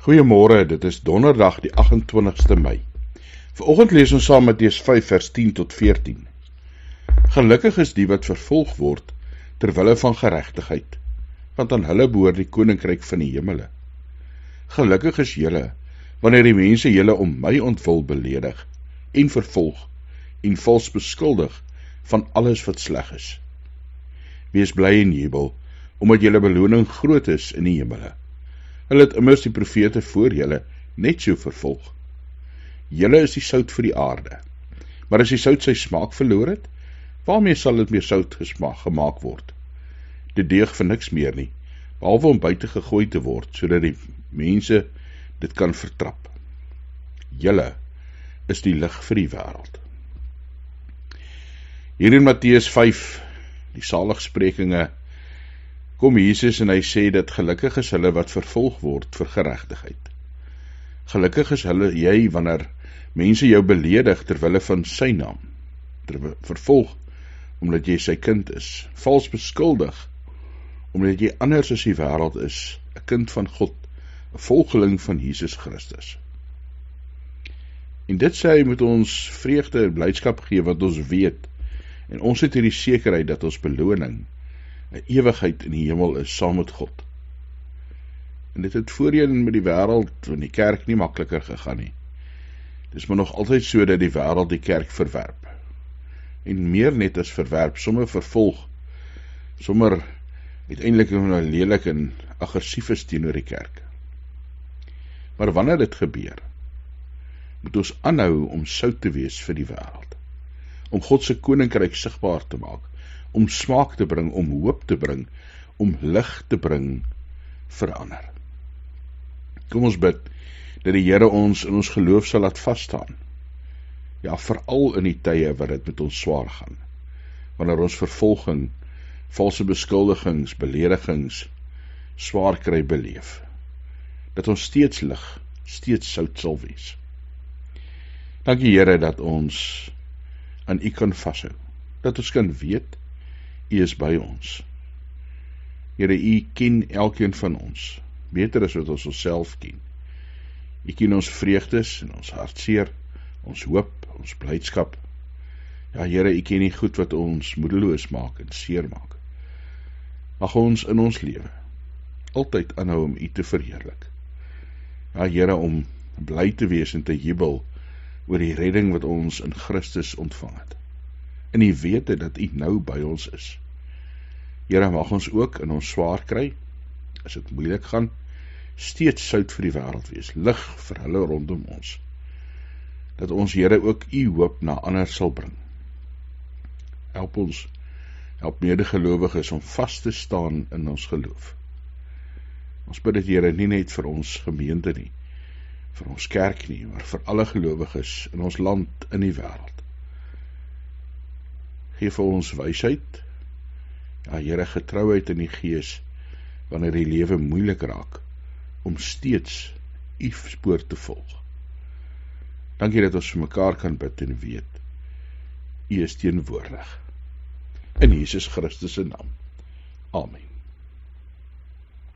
Goeiemôre, dit is donderdag die 28ste Mei. Vanoggend lees ons saam Matteus 5 vers 10 tot 14. Gelukkig is die wat vervolg word ter wille van geregtigheid, want aan hulle behoort die koninkryk van die hemele. Gelukkig is julle, wanneer die mense julle om my ontwil beledig en vervolg en vals beskuldig van alles wat sleg is. Wees bly en jubel, omdat julle beloning groot is in die hemele. Hulle het immers die profete voor julle net so vervolg. Julle is die sout vir die aarde, maar as die sout sy smaak verloor het, waarmee sal dit meer sout gemaak word? Dit deug vir niks meer nie, behalwe om buite gegooi te word, sodat die mense dit kan vertrap. Julle is die lig vir die wêreld. Hier in Matteus 5, die saligsprekinge, kom Jesus en hy sê dat gelukkig is hulle wat vervolg word vir geregtigheid. Gelukkig is jy wanneer mense jou beledig ter wille van sy naam, vervolg omdat jy sy kind is, vals beskuldig omdat jy anders as die wêreld is, 'n kind van God, 'n volgeling van Jesus Christus. En dit sê hy moet ons vreugde en blydskap gee wat ons weet, en ons het hierdie sekerheid dat ons beloning 'n ewigheid in die hemel is saam met God. En dit het voorheen met die wêreld en die kerk nie makliker gegaan nie. Dit is maar nog altyd so dat die wêreld die kerk verwerp. En meer net as verwerp, sommer vervolg, sommer uiteindelik lelik en aggressief is teenoor die kerk. Maar wanneer dit gebeur, moet ons aanhou om sout te wees vir die wêreld, om God se koninkryk sigbaar te maak, om smaak te bring, om hoop te bring, om lig te bring vir ander. Kom ons bid, dat die Here ons in ons geloof sal laat vasstaan. Ja, veral in die tye wat dit met ons swaar gaan, wanneer ons vervolging, valse beskuldigings, beledigings, swaar kry beleef, dat ons steeds lig, steeds sout sal wees. Dankie Here dat ons aan U kan vashou, dat ons kan weet, U is by ons. Here, U ken elkeen van ons, beter as wat ons onsself ken. U ken ons vreugdes en ons hartseer, ons hoop, ons blydskap. Ja, Here, U ken die goed wat ons moedeloos maak en seer maak. Mag ons in ons lewe altyd aanhou om U te verheerlik. Ja, Here, om bly te wees en te jubel oor die redding wat ons in Christus ontvang het. En die wete dat U nou by ons is. Here, mag ons ook in ons swaar kry, as dit moeilik gaan, steeds sout vir die wêreld wees, lig vir hulle rondom ons. Dat ons, Here, ook U hoop na ander sal bring. Help ons, help medegelowiges om vas te staan in ons geloof. Ons bid dit, Here, nie net vir ons gemeente nie, vir ons kerk nie, maar vir alle gelowiges in ons land, in die wêreld. Geef vir ons wysheid, ja, Here, getrouheid in die gees, wanneer die lewe moeilik raak, om steeds U spoor te volg. Dankie dat ons vir mekaar kan bid en weet, U is teenwoordig. In Jesus Christus se naam. Amen.